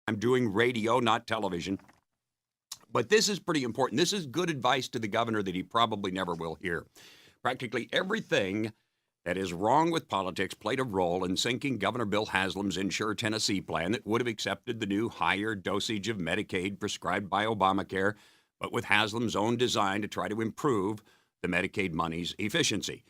I'm doing radio, not television. But this is pretty important. This is good advice to the governor that he probably never will hear. Practically everything that is wrong with politics played a role in sinking Governor Bill Haslam's Insure Tennessee plan that would have accepted the new higher dosage of Medicaid prescribed by Obamacare, but with Haslam's own design to try to improve the Medicaid money's efficiency.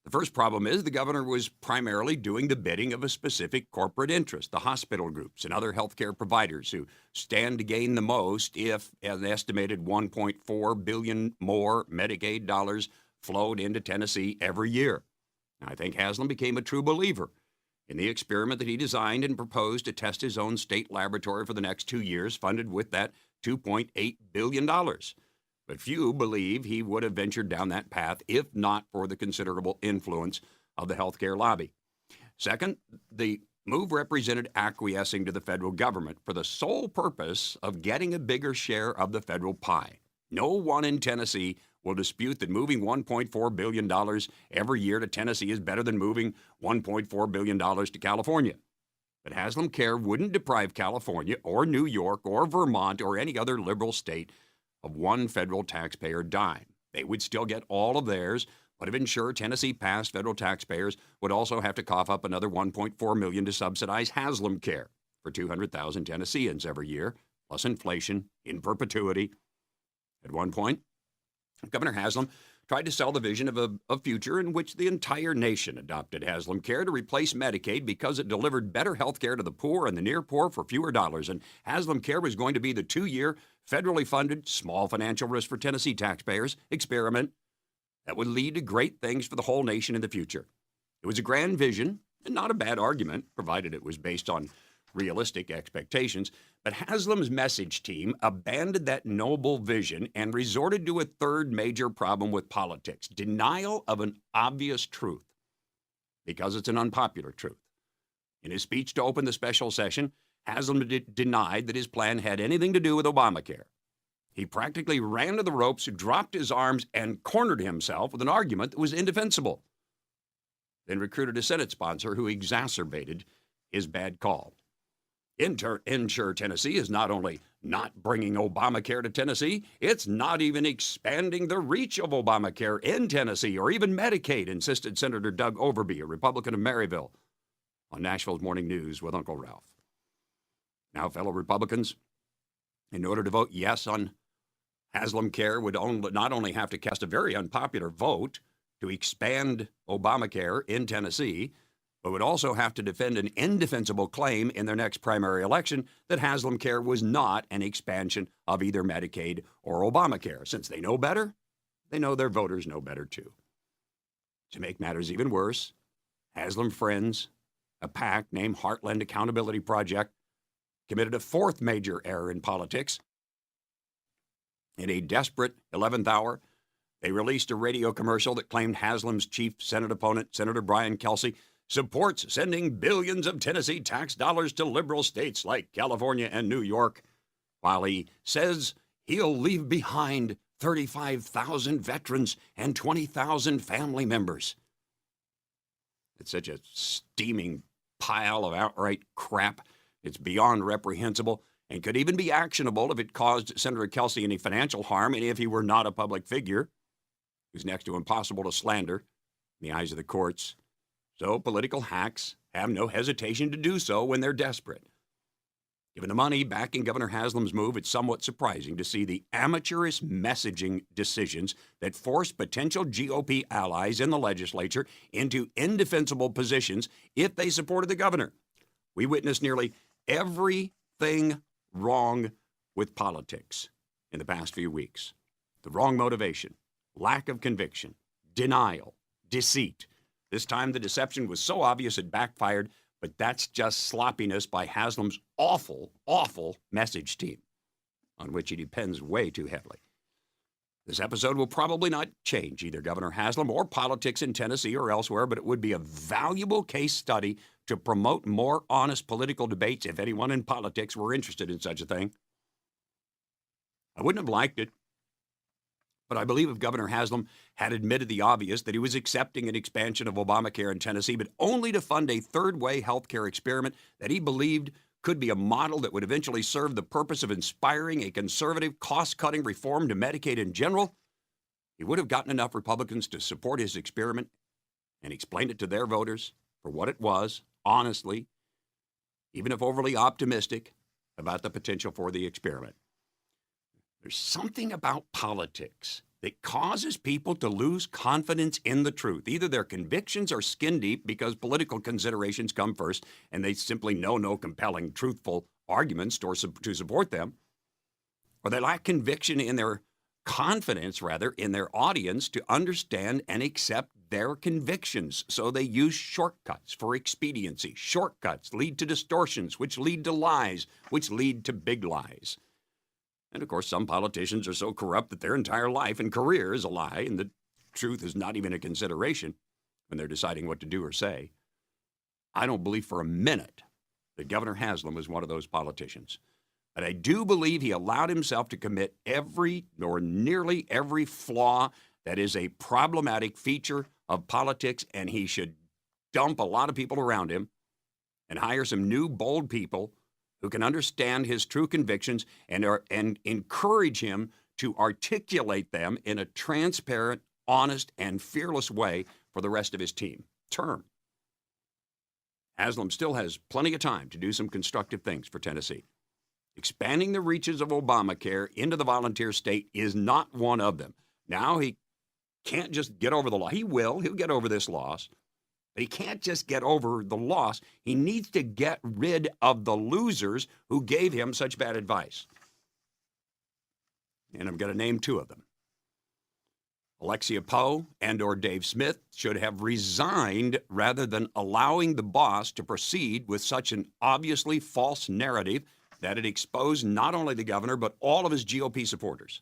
The first problem is the governor was primarily doing the bidding of a specific corporate interest, the hospital groups and other healthcare providers who stand to gain the most if an estimated $1.4 billion more Medicaid dollars flowed into Tennessee every year. I think Haslam became a true believer in the experiment that he designed and proposed to test his own state laboratory for the next 2 years, funded with that $2.8 billion. But few believe he would have ventured down that path if not for the considerable influence of the healthcare lobby. Second, the move represented acquiescing to the federal government for the sole purpose of getting a bigger share of the federal pie. No one in Tennessee will dispute that moving $1.4 billion every year to Tennessee is better than moving $1.4 billion to California. But Haslam Care wouldn't deprive California or New York or Vermont or any other liberal state of one federal taxpayer dime. They would still get all of theirs, but if Insure Tennessee passed, federal taxpayers would also have to cough up another $1.4 million to subsidize Haslam Care for 200,000 Tennesseans every year, plus inflation in perpetuity. At one point, Governor Haslam tried to sell the vision of a future in which the entire nation adopted Haslam Care to replace Medicaid because it delivered better health care to the poor and the near poor for fewer dollars. And Haslam Care was going to be the 2-year, federally funded, small financial risk for Tennessee taxpayers experiment that would lead to great things for the whole nation in the future. It was a grand vision and not a bad argument, provided it was based on realistic expectations. But Haslam's message team abandoned that noble vision and resorted to a third major problem with politics: denial of an obvious truth, because it's an unpopular truth. In his speech to open the special session, Haslam denied that his plan had anything to do with Obamacare. He practically ran to the ropes, dropped his arms, and cornered himself with an argument that was indefensible. Then recruited a Senate sponsor who exacerbated his bad call. Insure Tennessee is not only not bringing Obamacare to Tennessee, it's not even expanding the reach of Obamacare in Tennessee or even Medicaid, insisted Senator Doug Overby, a Republican of Maryville, on Nashville's Morning News with Uncle Ralph. Now, fellow Republicans, in order to vote yes on Haslam Care, would not only have to cast a very unpopular vote to expand Obamacare in Tennessee, but would also have to defend an indefensible claim in their next primary election that Haslam Care was not an expansion of either Medicaid or Obamacare. Since they know better, they know their voters know better too. To make matters even worse, Haslam Friends, a PAC named Heartland Accountability Project, committed a fourth major error in politics. In a desperate 11th hour, they released a radio commercial that claimed Haslam's chief Senate opponent, Senator Brian Kelsey, supports sending billions of Tennessee tax dollars to liberal states like California and New York, while he says he'll leave behind 35,000 veterans and 20,000 family members. It's such a steaming pile of outright crap. It's beyond reprehensible and could even be actionable if it caused Senator Kelsey any financial harm and if he were not a public figure. Who's next to impossible to slander in the eyes of the courts. So political hacks have no hesitation to do so when they're desperate. Given the money backing Governor Haslam's move, it's somewhat surprising to see the amateurish messaging decisions that force potential GOP allies in the legislature into indefensible positions if they supported the governor. We witnessed nearly everything wrong with politics in the past few weeks. The wrong motivation, lack of conviction, denial, deceit. This time the deception was so obvious it backfired, but that's just sloppiness by Haslam's awful, awful message team, on which he depends way too heavily. This episode will probably not change either Governor Haslam or politics in Tennessee or elsewhere, but it would be a valuable case study to promote more honest political debates if anyone in politics were interested in such a thing. I wouldn't have liked it, but I believe if Governor Haslam had admitted the obvious, that he was accepting an expansion of Obamacare in Tennessee, but only to fund a third-way health care experiment that he believed could be a model that would eventually serve the purpose of inspiring a conservative, cost-cutting reform to Medicaid in general, he would have gotten enough Republicans to support his experiment and explain it to their voters for what it was, honestly, even if overly optimistic about the potential for the experiment. There's something about politics that causes people to lose confidence in the truth. Either their convictions are skin deep because political considerations come first and they simply know no compelling, truthful arguments to support them, or they lack conviction in their confidence, rather, in their audience to understand and accept their convictions. So they use shortcuts for expediency. Shortcuts lead to distortions, which lead to lies, which lead to big lies. And of course, some politicians are so corrupt that their entire life and career is a lie, and the truth is not even a consideration when they're deciding what to do or say. I don't believe for a minute that Governor Haslam was one of those politicians. But I do believe he allowed himself to commit every or nearly every flaw that is a problematic feature of politics, and he should dump a lot of people around him and hire some new, bold people who can understand his true convictions and encourage him to articulate them in a transparent, honest, and fearless way for the rest of his term. Haslam still has plenty of time to do some constructive things for Tennessee. Expanding the reaches of Obamacare into the volunteer state is not one of them. Now he can't just get over the law. He'll get over this loss. But he can't just get over the loss. He needs to get rid of the losers who gave him such bad advice. And I'm going to name two of them. Alexia Poe and or Dave Smith should have resigned rather than allowing the boss to proceed with such an obviously false narrative that it exposed not only the governor, but all of his GOP supporters.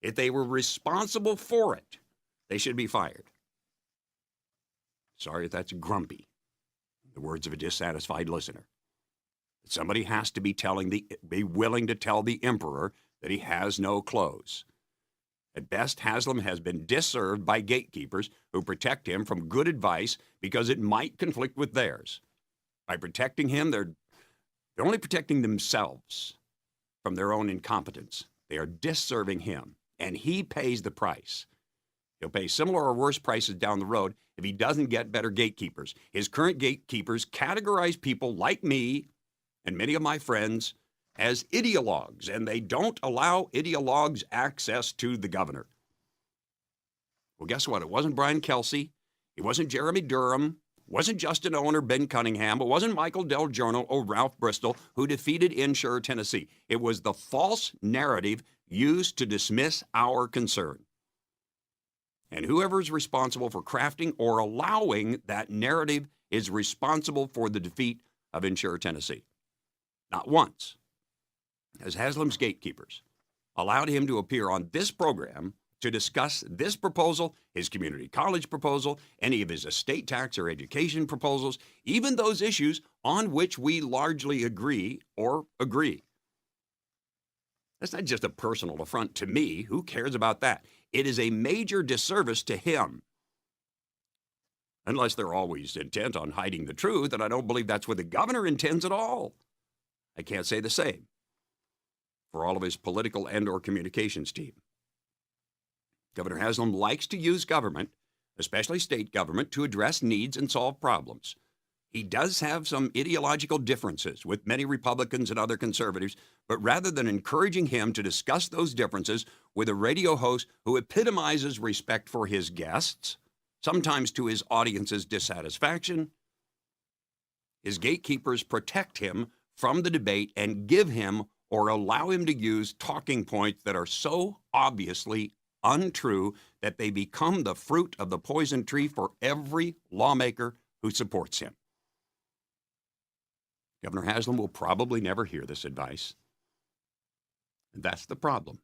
If they were responsible for it, they should be fired. Sorry if that's grumpy, the words of a dissatisfied listener. Somebody has to be willing to tell the emperor that he has no clothes. At best, Haslam has been disserved by gatekeepers who protect him from good advice because it might conflict with theirs. By protecting him, they're only protecting themselves from their own incompetence. They are disserving him, and he pays the price. He'll pay similar or worse prices down the road if he doesn't get better gatekeepers. His current gatekeepers categorize people like me and many of my friends as ideologues, and they don't allow ideologues access to the governor. Well, guess what? It wasn't Brian Kelsey. It wasn't Jeremy Durham. It wasn't Justin Owen or Ben Cunningham. It wasn't Michael Del Giorno or Ralph Bristol who defeated Insure Tennessee. It was the false narrative used to dismiss our concern. And whoever is responsible for crafting or allowing that narrative is responsible for the defeat of Insure Tennessee. Not once has Haslam's gatekeepers allowed him to appear on this program to discuss this proposal, his community college proposal, any of his estate tax or education proposals, even those issues on which we largely agree or agree. That's not just a personal affront to me. Who cares about that? It is a major disservice to him. Unless they're always intent on hiding the truth, and I don't believe that's what the governor intends at all. I can't say the same for all of his political and or communications team. Governor Haslam likes to use government, especially state government, to address needs and solve problems. He does have some ideological differences with many Republicans and other conservatives, but rather than encouraging him to discuss those differences with a radio host who epitomizes respect for his guests, sometimes to his audience's dissatisfaction, his gatekeepers protect him from the debate and give him or allow him to use talking points that are so obviously untrue that they become the fruit of the poison tree for every lawmaker who supports him. Governor Haslam will probably never hear this advice. And that's the problem.